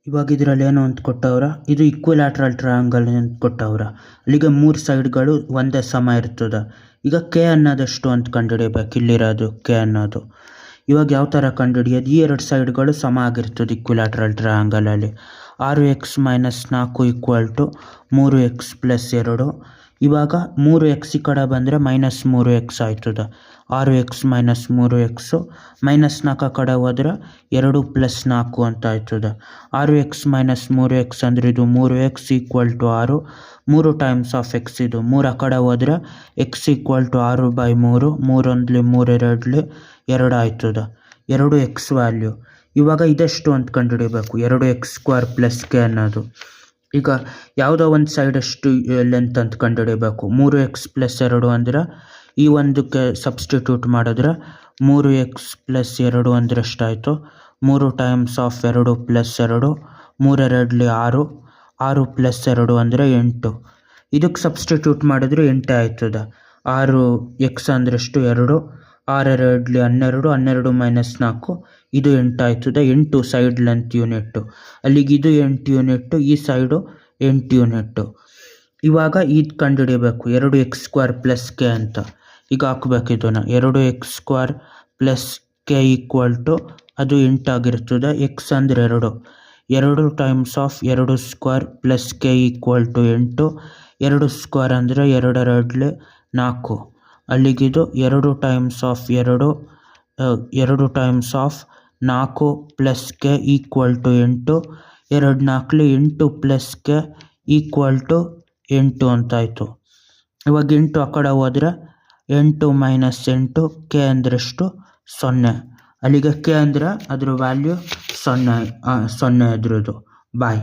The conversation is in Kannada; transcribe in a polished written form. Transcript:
ಇವಾಗ ಇದರಲ್ಲಿ ಏನು ಅಂತ ಕೊಟ್ಟವ್ರ, ಇದು ಈಕ್ವಿಲ್ಯಾಟ್ರಲ್ ಟ್ರಯಾಂಗಲ್ ಅಂತ ಕೊಟ್ಟವ್ರ. ಅಲ್ಲಿಗೆ 3 ಸೈಡ್ಗಳು ಒಂದೇ ಸಮ ಇರ್ತದೆ. ಈಗ ಕೆ ಅನ್ನೋದೆಷ್ಟು ಅಂತ ಕಂಡುಹಿಡಿಬೇಕು. ಇಲ್ಲಿರೋದು ಕೆ ಅನ್ನೋದು ಇವಾಗ ಯಾವ ಥರ ಕಂಡುಹಿಡಿಯೋದು, ಈ 2 ಸೈಡ್ಗಳು ಸಮ ಆಗಿರ್ತದೆ ಈಕ್ವಿಲ್ಯಾಟ್ರಲ್ ಟ್ರಯಾಂಗಲಲ್ಲಿ. 6x - 4 = 3x + 2. ಇವಾಗ 3x ಈ ಕಡೆ ಬಂದರೆ -3x ಆಯ್ತದೆ. 6x - 3x -4 ಕಡೆ ಹೋದರೆ 2 + 4 ಅಂತ ಆಯ್ತದೆ. 6x - 3x ಅಂದರೆ ಇದು 3x = 6. 3 ಟೈಮ್ಸ್ ಆಫ್ x ಇದು 3 ಆ ಕಡೆ ಹೋದರೆ x = 6/3. 3 1 3 2 ಆಯ್ತದೆ. 2 x ವ್ಯಾಲ್ಯೂ. ಇವಾಗ ಇದೆಷ್ಟು ಅಂತ ಕಂಡುಹಿಡಿಬೇಕು. 2x² + k ಅನ್ನೋದು. ಈಗ ಯಾವುದೋ ಒಂದು ಸೈಡ್ ಎಷ್ಟು ಲೆಂತ್ ಅಂತ ಕಂಡುಹಿಡಿಬೇಕು. 3x + 2 ಅಂದರೆ ಈ ಒಂದಕ್ಕೆ ಸಬ್ಸ್ಟಿಟ್ಯೂಟ್ ಮಾಡಿದ್ರೆ 3x + 2 ಅಂದರೆ ಎಷ್ಟಾಯಿತು, 3 ಟೈಮ್ಸ್ ಆಫ್ 2 + 2. 3 2 6. 6 + 2 ಅಂದರೆ 8. ಇದಕ್ಕೆ ಸಬ್ಸ್ಟಿಟ್ಯೂಟ್ ಮಾಡಿದ್ರೆ 8 ಆಯ್ತದೆ. 6x ಅಂದರೆ ಎಷ್ಟು 2. 6 2 12. 12 - 4 ಇದು 8 ಆಯ್ತದೆ. 8 ಸೈಡ್ ಲೆಂತ್ ಯೂನಿಟ್ಟು. ಅಲ್ಲಿಗೆ ಇದು 8 ಯೂನಿಟ್ಟು, ಈ ಸೈಡು 8 ಯೂನಿಟ್ಟು. ಇವಾಗ ಇದು ಕಂಡುಹಿಡಿಬೇಕು 2x² + k ಅಂತ. ಈಗ ಹಾಕ್ಬೇಕು ಇದನ್ನು. 2x² + k = ಅದು 8 ಆಗಿರ್ತದೆ. x ಅಂದರೆ 2. 2 ಟೈಮ್ಸ್ ಆಫ್ 2² + k = 8. 2 ಸ್ಕ್ವೇರ್ ಅಂದರೆ 2 2 4. ಅಲ್ಲಿಗಿದು 2 ಟೈಮ್ಸ್ ಆಫ್ 4 + k = 8. 2 4 8 + k = 8 ಅಂತಾಯಿತು. ಇವಾಗ 8 ಆ ಕಡೆ ಹೋದರೆ 8 - 8 k ಅಂದರೆ ಎಷ್ಟು 0. ಅಲ್ಲಿಗೆ k ಅಂದರೆ ಅದ್ರ ವ್ಯಾಲ್ಯೂ 0 ಅದ್ರದ್ದು. ಬಾಯ್.